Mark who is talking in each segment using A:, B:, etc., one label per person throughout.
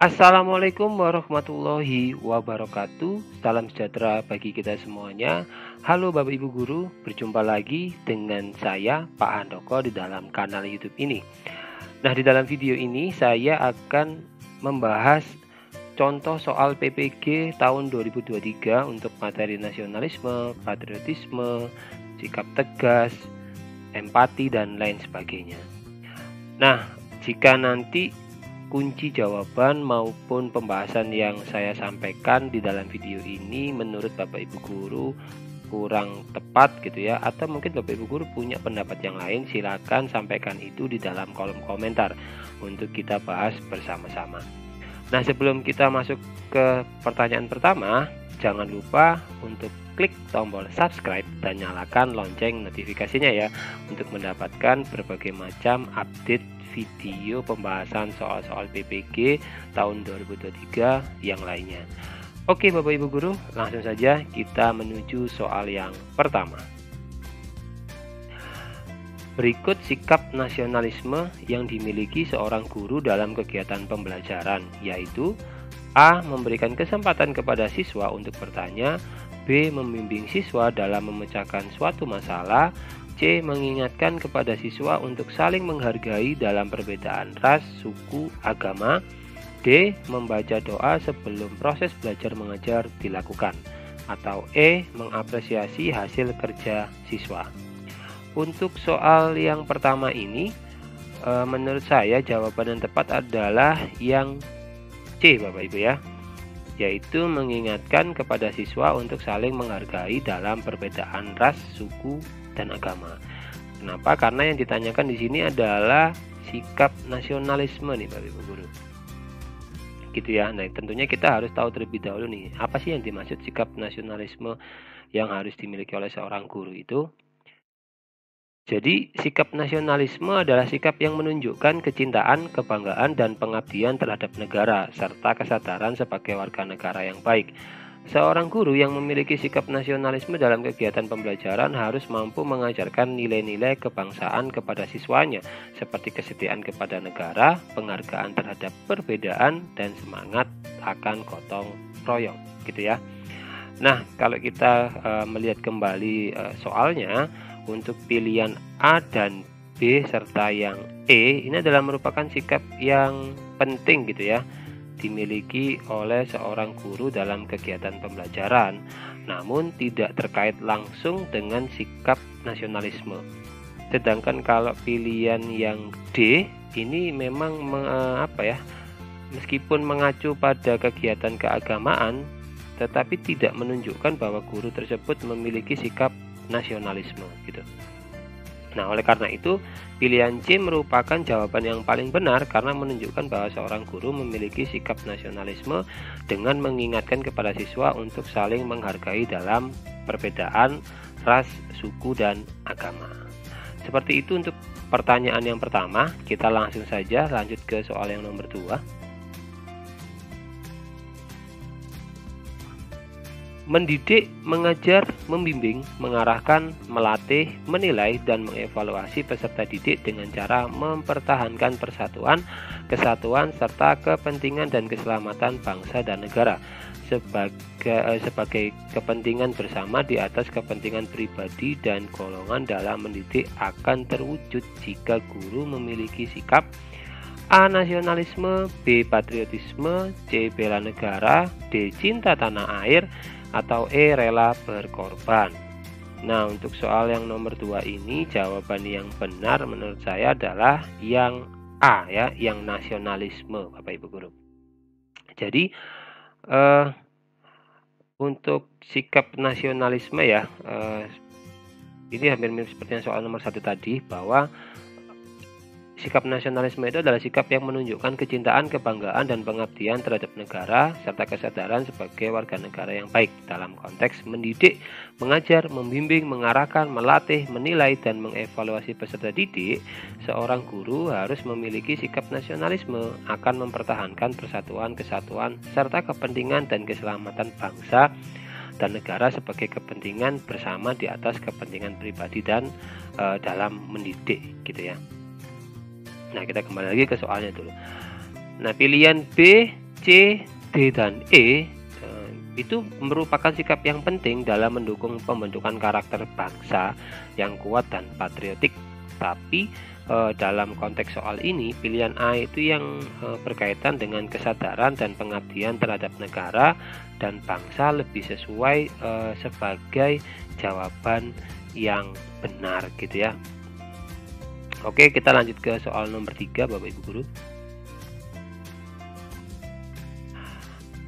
A: Assalamualaikum warahmatullahi wabarakatuh. Salam sejahtera bagi kita semuanya. Halo Bapak Ibu Guru, berjumpa lagi dengan saya Pak Handoko di dalam kanal YouTube ini. Nah, di dalam video ini saya akan membahas contoh soal PPG tahun 2023 untuk materi nasionalisme, patriotisme, sikap tegas, empati, dan lain sebagainya. Nah, jika nanti kunci jawaban maupun pembahasan yang saya sampaikan di dalam video ini menurut Bapak Ibu Guru kurang tepat gitu ya, atau mungkin Bapak Ibu Guru punya pendapat yang lain, silakan sampaikan itu di dalam kolom komentar untuk kita bahas bersama-sama. Nah, sebelum kita masuk ke pertanyaan pertama, jangan lupa untuk klik tombol subscribe dan nyalakan lonceng notifikasinya ya, untuk mendapatkan berbagai macam update video pembahasan soal-soal PPG tahun 2023 yang lainnya. Oke Bapak Ibu Guru, langsung saja kita menuju soal yang pertama. Berikut sikap nasionalisme yang dimiliki seorang guru dalam kegiatan pembelajaran, yaitu A. Memberikan kesempatan kepada siswa untuk bertanya, B. Membimbing siswa dalam memecahkan suatu masalah, C. Mengingatkan kepada siswa untuk saling menghargai dalam perbedaan ras, suku, agama, D. Membaca doa sebelum proses belajar mengajar dilakukan, atau E. Mengapresiasi hasil kerja siswa. Untuk soal yang pertama ini, menurut saya jawaban yang tepat adalah yang C Bapak Ibu ya, yaitu mengingatkan kepada siswa untuk saling menghargai dalam perbedaan ras, suku, dan agama. Kenapa? Karena yang ditanyakan di sini adalah sikap nasionalisme nih Bapak Ibu Guru. Gitu ya. Nah, tentunya kita harus tahu terlebih dahulu nih, apa sih yang dimaksud sikap nasionalisme yang harus dimiliki oleh seorang guru itu? Jadi, sikap nasionalisme adalah sikap yang menunjukkan kecintaan, kebanggaan, dan pengabdian terhadap negara, serta kesadaran sebagai warga negara yang baik. Seorang guru yang memiliki sikap nasionalisme dalam kegiatan pembelajaran harus mampu mengajarkan nilai-nilai kebangsaan kepada siswanya, seperti kesetiaan kepada negara, penghargaan terhadap perbedaan, dan semangat akan gotong royong, gitu ya. Nah, kalau kita melihat kembali soalnya, untuk pilihan A dan B serta yang E ini adalah merupakan sikap yang penting gitu ya, dimiliki oleh seorang guru dalam kegiatan pembelajaran, namun tidak terkait langsung dengan sikap nasionalisme. Sedangkan kalau pilihan yang D ini memang meskipun mengacu pada kegiatan keagamaan, tetapi tidak menunjukkan bahwa guru tersebut memiliki sikap nasionalisme gitu. Nah, oleh karena itu, pilihan C merupakan jawaban yang paling benar karena menunjukkan bahwa seorang guru memiliki sikap nasionalisme dengan mengingatkan kepada siswa untuk saling menghargai dalam perbedaan ras, suku, dan agama. Seperti itu untuk pertanyaan yang pertama. Kita langsung saja lanjut ke soal yang nomor 2. Mendidik, mengajar, membimbing, mengarahkan, melatih, menilai, dan mengevaluasi peserta didik dengan cara mempertahankan persatuan, kesatuan, serta kepentingan dan keselamatan bangsa dan negara sebagai kepentingan bersama di atas kepentingan pribadi dan golongan dalam mendidik akan terwujud jika guru memiliki sikap A. Nasionalisme, B. Patriotisme, C. Bela negara, D. Cinta tanah air, atau E. Rela berkorban. Nah, untuk soal yang nomor 2 ini jawaban yang benar menurut saya adalah yang A ya, yang nasionalisme Bapak Ibu Guru. Jadi untuk sikap nasionalisme ya, ini hampir mirip seperti yang soal nomor 1 tadi, bahwa sikap nasionalisme itu adalah sikap yang menunjukkan kecintaan, kebanggaan, dan pengabdian terhadap negara, serta kesadaran sebagai warga negara yang baik dalam konteks mendidik, mengajar, membimbing, mengarahkan, melatih, menilai, dan mengevaluasi peserta didik. Seorang guru harus memiliki sikap nasionalisme, akan mempertahankan persatuan, kesatuan, serta kepentingan dan keselamatan bangsa dan negara sebagai kepentingan bersama di atas kepentingan pribadi dan dalam mendidik gitu ya. Nah, kita kembali lagi ke soalnya dulu. Nah, pilihan B, C, D, dan E itu merupakan sikap yang penting dalam mendukung pembentukan karakter bangsa yang kuat dan patriotik. Tapi dalam konteks soal ini, pilihan A itu yang berkaitan dengan kesadaran dan pengabdian terhadap negara dan bangsa lebih sesuai sebagai jawaban yang benar gitu ya. Oke, kita lanjut ke soal nomor 3 Bapak Ibu Guru.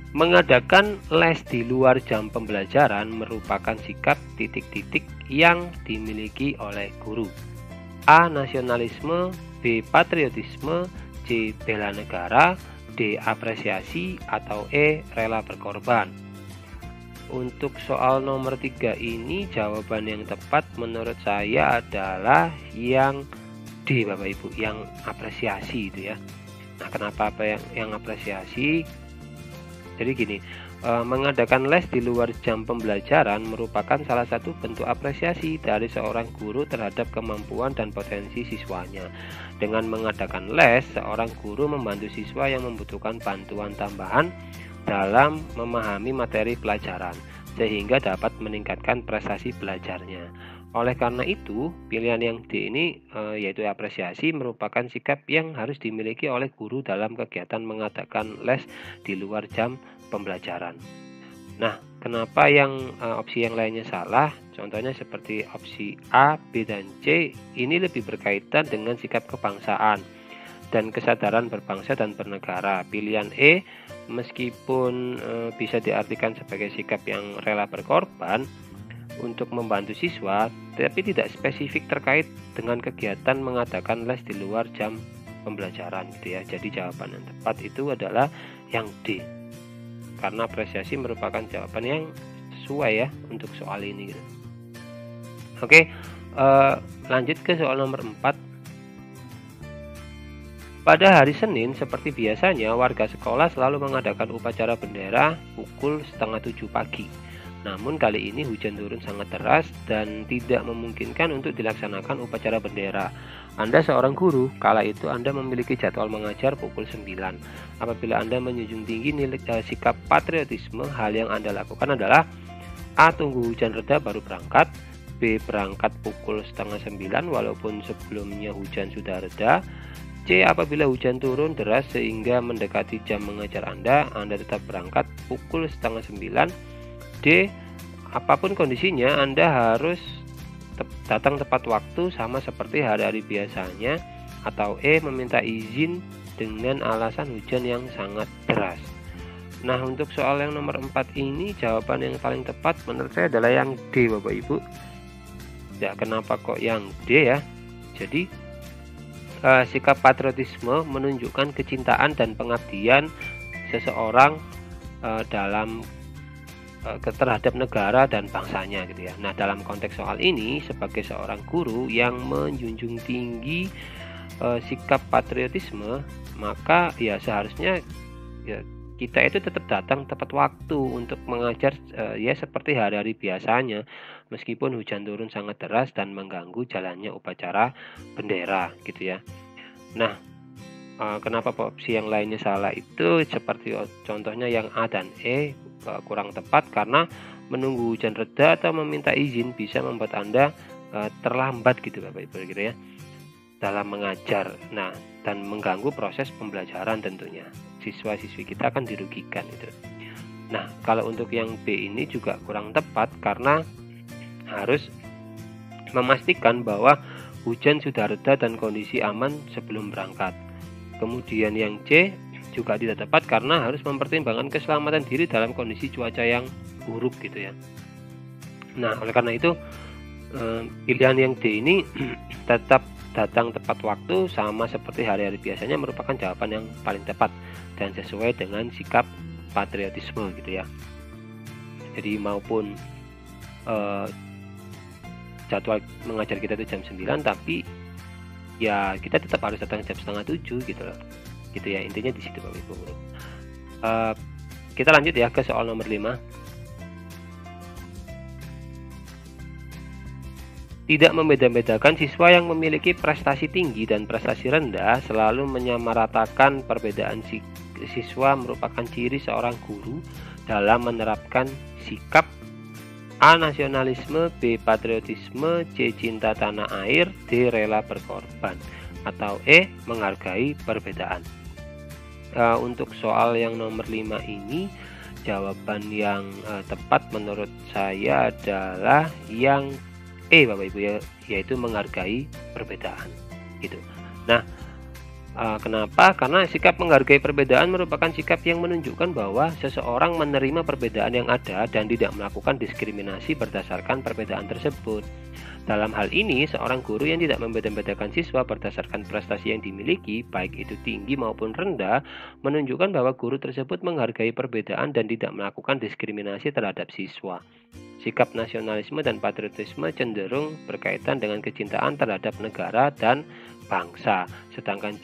A: Mengadakan les di luar jam pembelajaran merupakan sikap titik-titik yang dimiliki oleh guru. A. Nasionalisme, B. Patriotisme, C. Bela negara, D. Apresiasi, atau E. Rela berkorban. Untuk soal nomor 3 ini jawaban yang tepat menurut saya adalah yang D Bapak Ibu, yang apresiasi itu ya. Nah, kenapa yang apresiasi? Jadi gini, mengadakan les di luar jam pembelajaran merupakan salah satu bentuk apresiasi dari seorang guru terhadap kemampuan dan potensi siswanya. Dengan mengadakan les, seorang guru membantu siswa yang membutuhkan bantuan tambahan dalam memahami materi pelajaran, sehingga dapat meningkatkan prestasi belajarnya. Oleh karena itu, pilihan yang D ini yaitu apresiasi merupakan sikap yang harus dimiliki oleh guru dalam kegiatan mengadakan les di luar jam pembelajaran. Nah, kenapa yang opsi yang lainnya salah? Contohnya seperti opsi A, B, dan C ini lebih berkaitan dengan sikap kebangsaan dan kesadaran berbangsa dan bernegara. Pilihan E meskipun bisa diartikan sebagai sikap yang rela berkorban untuk membantu siswa, tapi tidak spesifik terkait dengan kegiatan mengadakan les di luar jam pembelajaran gitu ya. Jadi jawaban yang tepat itu adalah yang D, karena apresiasi merupakan jawaban yang sesuai ya untuk soal ini gitu. Oke, lanjut ke soal nomor 4. Pada hari Senin seperti biasanya warga sekolah selalu mengadakan upacara bendera pukul 6:30 pagi. Namun kali ini hujan turun sangat deras dan tidak memungkinkan untuk dilaksanakan upacara bendera. Anda seorang guru, kala itu Anda memiliki jadwal mengajar pukul 9. Apabila Anda menjunjung tinggi nilai sikap patriotisme, hal yang Anda lakukan adalah A. Tunggu hujan reda baru berangkat, B. Berangkat pukul 8:30 walaupun sebelumnya hujan sudah reda, C. Apabila hujan turun deras sehingga mendekati jam mengajar Anda tetap berangkat pukul 8:30, D. Apapun kondisinya, Anda harus datang tepat waktu sama seperti hari-hari biasanya, atau E. Meminta izin dengan alasan hujan yang sangat deras. Nah, untuk soal yang nomor 4 ini jawaban yang paling tepat menurut saya adalah yang D Bapak Ibu. Ya, kenapa kok yang D ya? Jadi sikap patriotisme menunjukkan kecintaan dan pengabdian seseorang dalam terhadap negara dan bangsanya gitu ya. Nah, dalam konteks soal ini sebagai seorang guru yang menjunjung tinggi sikap patriotisme, maka ya seharusnya ya kita itu tetap datang tepat waktu untuk mengajar ya seperti hari-hari biasanya, meskipun hujan turun sangat deras dan mengganggu jalannya upacara bendera gitu ya. Nah, kenapa opsi yang lainnya salah itu seperti contohnya yang A dan E kurang tepat karena menunggu hujan reda atau meminta izin bisa membuat Anda terlambat gitu Bapak Ibu gitu ya dalam mengajar. Nah, dan mengganggu proses pembelajaran tentunya. Siswa-siswi kita akan dirugikan itu. Nah, kalau untuk yang B ini juga kurang tepat karena harus memastikan bahwa hujan sudah reda dan kondisi aman sebelum berangkat. Kemudian yang C juga tidak tepat karena harus mempertimbangkan keselamatan diri dalam kondisi cuaca yang buruk gitu ya. Nah, oleh karena itu pilihan yang D ini tetap datang tepat waktu sama seperti hari-hari biasanya merupakan jawaban yang paling tepat dan sesuai dengan sikap patriotisme gitu ya. Jadi maupun jadwal mengajar kita itu jam 9, tapi ya kita tetap harus datang jam 6:30 gitu loh. Gitu ya, intinya di situ Bapak Ibu. Kita lanjut ya ke soal nomor 5. Tidak membeda-bedakan siswa yang memiliki prestasi tinggi dan prestasi rendah, selalu menyamaratakan perbedaan siswa merupakan ciri seorang guru dalam menerapkan sikap A. Nasionalisme, B. Patriotisme, C. Cinta tanah air, D. Rela berkorban, atau E. Menghargai perbedaan. Untuk soal yang nomor 5 ini, jawaban yang tepat menurut saya adalah yang E, Bapak Ibu ya, yaitu menghargai perbedaan gitu. Nah, kenapa? Karena sikap menghargai perbedaan merupakan sikap yang menunjukkan bahwa seseorang menerima perbedaan yang ada dan tidak melakukan diskriminasi berdasarkan perbedaan tersebut. Dalam hal ini, seorang guru yang tidak membeda-bedakan siswa berdasarkan prestasi yang dimiliki, baik itu tinggi maupun rendah, menunjukkan bahwa guru tersebut menghargai perbedaan dan tidak melakukan diskriminasi terhadap siswa. Sikap nasionalisme dan patriotisme cenderung berkaitan dengan kecintaan terhadap negara dan bangsa, sedangkan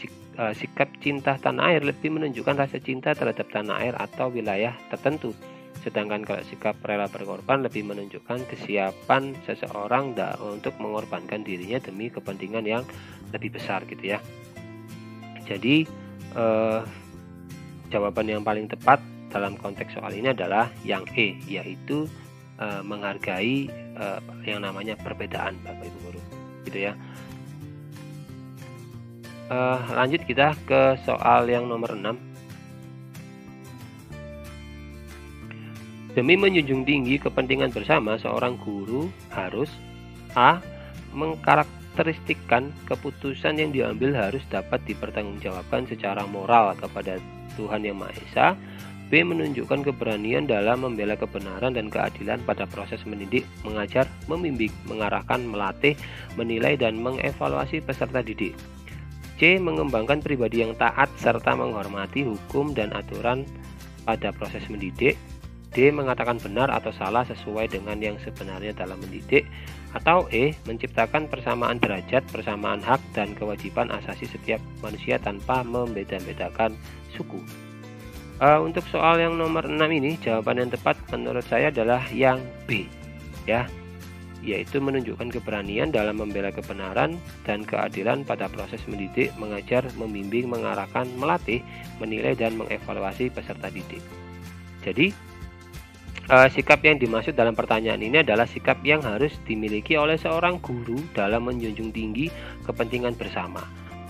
A: sikap cinta tanah air lebih menunjukkan rasa cinta terhadap tanah air atau wilayah tertentu. Sedangkan kalau sikap rela berkorban lebih menunjukkan kesiapan seseorang untuk mengorbankan dirinya demi kepentingan yang lebih besar gitu ya. Jadi jawaban yang paling tepat dalam konteks soal ini adalah yang E, yaitu menghargai yang namanya perbedaan, Bapak Ibu guru gitu ya. Lanjut kita ke soal yang nomor 6. Demi menjunjung tinggi kepentingan bersama, seorang guru harus A. Mengkarakteristikkan keputusan yang diambil harus dapat dipertanggungjawabkan secara moral kepada Tuhan Yang Maha Esa. B. Menunjukkan keberanian dalam membela kebenaran dan keadilan pada proses mendidik, mengajar, membimbing, mengarahkan, melatih, menilai, dan mengevaluasi peserta didik. C. Mengembangkan pribadi yang taat serta menghormati hukum dan aturan pada proses mendidik. D. Mengatakan benar atau salah sesuai dengan yang sebenarnya dalam mendidik. Atau E. Menciptakan persamaan derajat, persamaan hak, dan kewajiban asasi setiap manusia tanpa membeda-bedakan suku. Untuk soal yang nomor 6 ini, jawaban yang tepat menurut saya adalah yang B ya, yaitu menunjukkan keberanian dalam membela kebenaran dan keadilan pada proses mendidik, mengajar, membimbing, mengarahkan, melatih, menilai, dan mengevaluasi peserta didik. Jadi sikap yang dimaksud dalam pertanyaan ini adalah sikap yang harus dimiliki oleh seorang guru dalam menjunjung tinggi kepentingan bersama.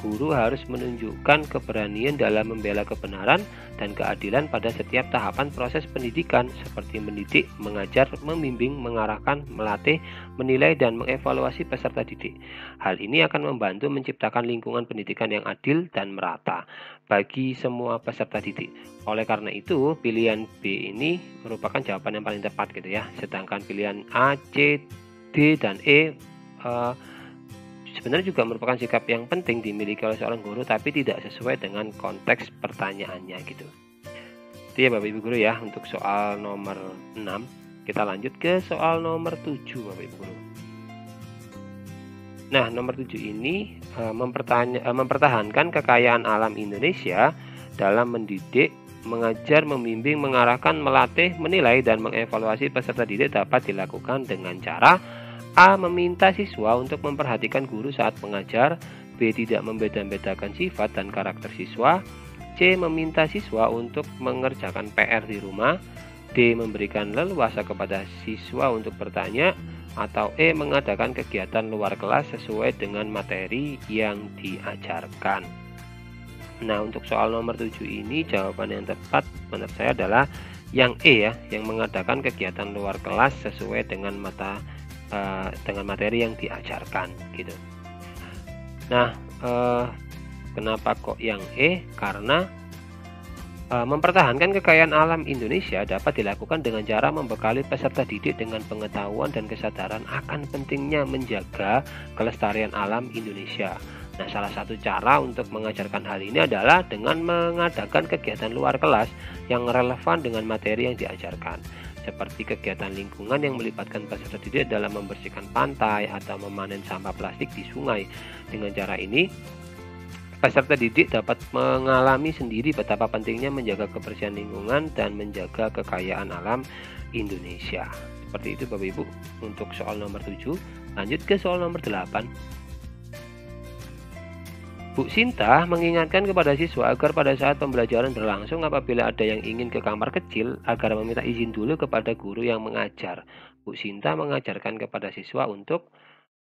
A: Guru harus menunjukkan keberanian dalam membela kebenaran dan keadilan pada setiap tahapan proses pendidikan seperti mendidik, mengajar, membimbing, mengarahkan, melatih, menilai, dan mengevaluasi peserta didik. Hal ini akan membantu menciptakan lingkungan pendidikan yang adil dan merata bagi semua peserta didik. Oleh karena itu, pilihan B ini merupakan jawaban yang paling tepat gitu ya. Sedangkan pilihan A, C, D, dan E sebenarnya juga merupakan sikap yang penting dimiliki oleh seorang guru, tapi tidak sesuai dengan konteks pertanyaannya gitu. Itu ya Bapak Ibu guru ya untuk soal nomor 6. Kita lanjut ke soal nomor 7 Bapak Ibu guru. Nah, nomor 7 ini mempertahankan kekayaan alam Indonesia dalam mendidik, mengajar, membimbing, mengarahkan, melatih, menilai, dan mengevaluasi peserta didik dapat dilakukan dengan cara A. Meminta siswa untuk memperhatikan guru saat mengajar. B. Tidak membeda-bedakan sifat dan karakter siswa. C. Meminta siswa untuk mengerjakan PR di rumah. D. Memberikan leluasa kepada siswa untuk bertanya. Atau E. Mengadakan kegiatan luar kelas sesuai dengan materi yang diajarkan. Nah, untuk soal nomor 7 ini jawaban yang tepat menurut saya adalah yang E ya, yang mengadakan kegiatan luar kelas sesuai dengan materi yang diajarkan gitu. Nah, kenapa kok yang E? Karena mempertahankan kekayaan alam Indonesia dapat dilakukan dengan cara membekali peserta didik dengan pengetahuan dan kesadaran akan pentingnya menjaga kelestarian alam Indonesia. Nah, salah satu cara untuk mengajarkan hal ini adalah dengan mengadakan kegiatan luar kelas yang relevan dengan materi yang diajarkan, seperti kegiatan lingkungan yang melibatkan peserta didik dalam membersihkan pantai atau memanen sampah plastik di sungai. Dengan cara ini, peserta didik dapat mengalami sendiri betapa pentingnya menjaga kebersihan lingkungan dan menjaga kekayaan alam Indonesia. Seperti itu Bapak Ibu untuk soal nomor 7. Lanjut ke soal nomor 8. Bu Sinta mengingatkan kepada siswa agar pada saat pembelajaran berlangsung apabila ada yang ingin ke kamar kecil agar meminta izin dulu kepada guru yang mengajar. Bu Sinta mengajarkan kepada siswa untuk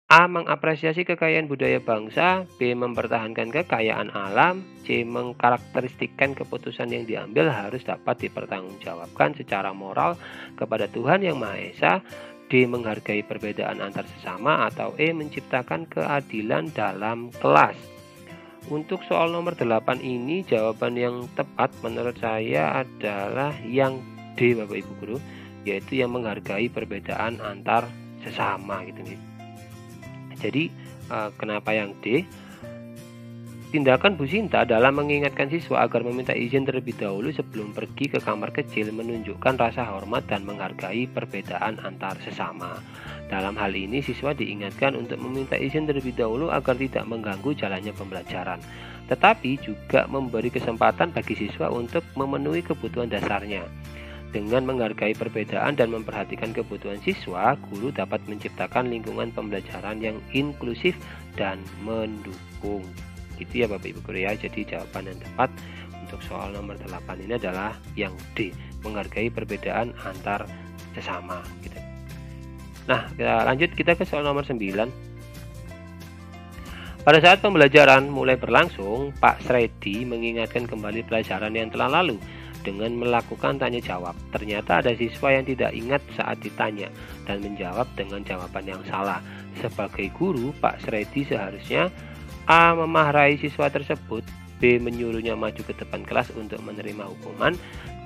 A: A. Mengapresiasi kekayaan budaya bangsa, B. Mempertahankan kekayaan alam, C. Mengkarakteristikkan keputusan yang diambil harus dapat dipertanggungjawabkan secara moral kepada Tuhan Yang Maha Esa, D. Menghargai perbedaan antar sesama, atau E. Menciptakan keadilan dalam kelas. Untuk soal nomor 8 ini jawaban yang tepat menurut saya adalah yang D, Bapak Ibu Guru, yaitu yang menghargai perbedaan antar sesama gitu nih. Jadi kenapa yang D? Tindakan Bu Sinta dalam mengingatkan siswa agar meminta izin terlebih dahulu sebelum pergi ke kamar kecil menunjukkan rasa hormat dan menghargai perbedaan antar sesama. Dalam hal ini siswa diingatkan untuk meminta izin terlebih dahulu agar tidak mengganggu jalannya pembelajaran, tetapi juga memberi kesempatan bagi siswa untuk memenuhi kebutuhan dasarnya. Dengan menghargai perbedaan dan memperhatikan kebutuhan siswa, guru dapat menciptakan lingkungan pembelajaran yang inklusif dan mendukung. Gitu ya Bapak Ibu Guru ya. Jadi jawaban yang tepat untuk soal nomor 8 ini adalah yang D, menghargai perbedaan antar sesama gitu. Nah, kita ke soal nomor 9. Pada saat pembelajaran mulai berlangsung, Pak Sredi mengingatkan kembali pelajaran yang telah lalu dengan melakukan tanya jawab. Ternyata ada siswa yang tidak ingat saat ditanya dan menjawab dengan jawaban yang salah. Sebagai guru, Pak Sredi seharusnya A. Memarahi siswa tersebut, B. Menyuruhnya maju ke depan kelas untuk menerima hukuman,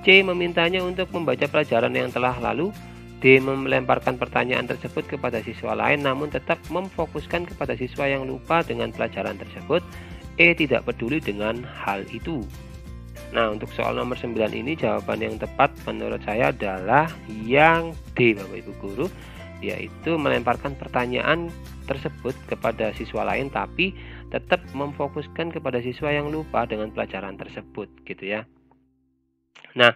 A: C. Memintanya untuk membaca pelajaran yang telah lalu, D. Melemparkan pertanyaan tersebut kepada siswa lain namun tetap memfokuskan kepada siswa yang lupa dengan pelajaran tersebut, E. Tidak peduli dengan hal itu. Nah, untuk soal nomor 9 ini jawaban yang tepat menurut saya adalah yang D, Bapak Ibu Guru, yaitu melemparkan pertanyaan tersebut kepada siswa lain tapi tetap memfokuskan kepada siswa yang lupa dengan pelajaran tersebut gitu ya. Nah,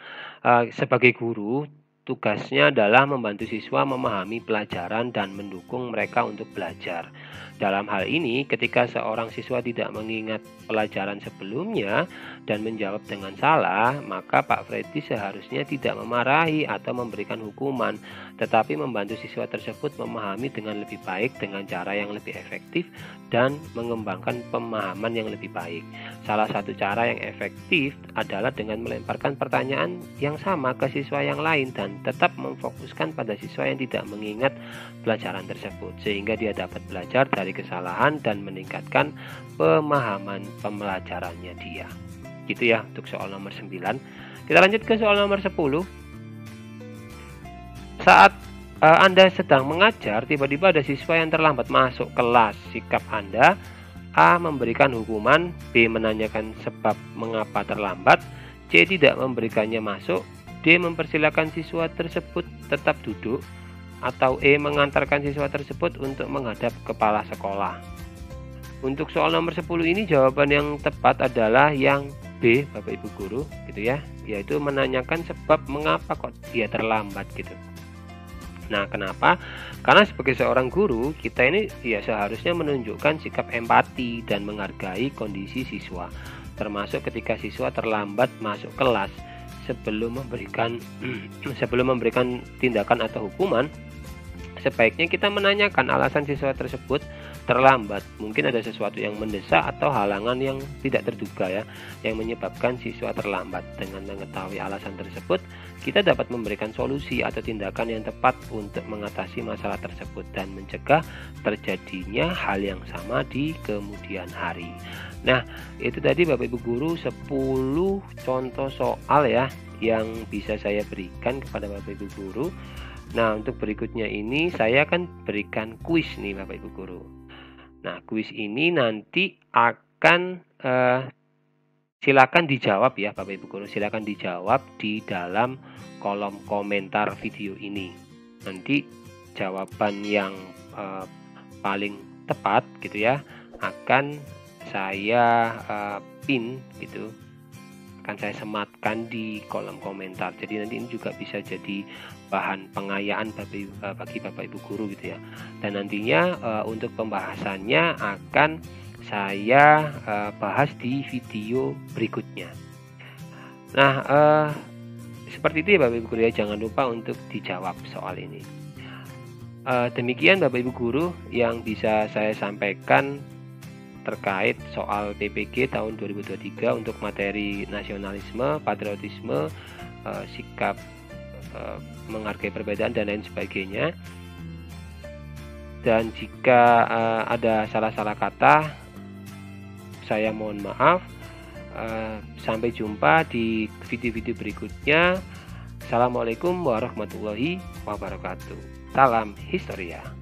A: sebagai guru tugasnya adalah membantu siswa memahami pelajaran dan mendukung mereka untuk belajar. Dalam hal ini, ketika seorang siswa tidak mengingat pelajaran sebelumnya dan menjawab dengan salah, maka Pak Freddy seharusnya tidak memarahi atau memberikan hukuman, tetapi membantu siswa tersebut memahami dengan lebih baik dengan cara yang lebih efektif dan mengembangkan pemahaman yang lebih baik. Salah satu cara yang efektif adalah dengan melemparkan pertanyaan yang sama ke siswa yang lain dan tetap memfokuskan pada siswa yang tidak mengingat pelajaran tersebut, sehingga dia dapat belajar dari kesalahan dan meningkatkan pemahaman pembelajarannya dia. Gitu ya untuk soal nomor 9. Kita lanjut ke soal nomor 10. Saat Anda sedang mengajar, tiba-tiba ada siswa yang terlambat masuk kelas. Sikap Anda: A. Memberikan hukuman, B. Menanyakan sebab mengapa terlambat, C. Tidak memberikannya masuk, D. Mempersilakan siswa tersebut tetap duduk, atau E. Mengantarkan siswa tersebut untuk menghadap kepala sekolah. Untuk soal nomor 10 ini jawaban yang tepat adalah yang B, Bapak Ibu Guru gitu ya, yaitu menanyakan sebab mengapa kok dia terlambat gitu. Nah, kenapa? Karena sebagai seorang guru, kita ini ya seharusnya menunjukkan sikap empati dan menghargai kondisi siswa, termasuk ketika siswa terlambat masuk kelas. Sebelum memberikan tindakan atau hukuman, sebaiknya kita menanyakan alasan siswa tersebut terlambat. Mungkin ada sesuatu yang mendesak atau halangan yang tidak terduga ya, yang menyebabkan siswa terlambat. Dengan mengetahui alasan tersebut, kita dapat memberikan solusi atau tindakan yang tepat untuk mengatasi masalah tersebut dan mencegah terjadinya hal yang sama di kemudian hari. Nah, itu tadi Bapak Ibu Guru 10 contoh soal ya yang bisa saya berikan kepada Bapak Ibu Guru. Nah, untuk berikutnya ini saya akan berikan kuis nih Bapak Ibu Guru. Nah, kuis ini nanti akan silakan dijawab ya Bapak Ibu Guru, silakan dijawab di dalam kolom komentar video ini. Nanti jawaban yang paling tepat gitu ya akan saya pin gitu, akan saya sematkan di kolom komentar. Jadi nanti ini juga bisa jadi bahan pengayaan bagi Bapak Ibu Guru gitu ya. Dan nantinya untuk pembahasannya akan saya bahas di video berikutnya. Nah, seperti itu ya Bapak Ibu guru ya, jangan lupa untuk dijawab soal ini. Demikian Bapak Ibu guru yang bisa saya sampaikan terkait soal PPG tahun 2023 untuk materi nasionalisme, patriotisme, sikap menghargai perbedaan dan lain sebagainya. Dan jika ada salah-salah kata, saya mohon maaf. Sampai jumpa di video-video berikutnya. Assalamualaikum warahmatullahi wabarakatuh. Salam Historia.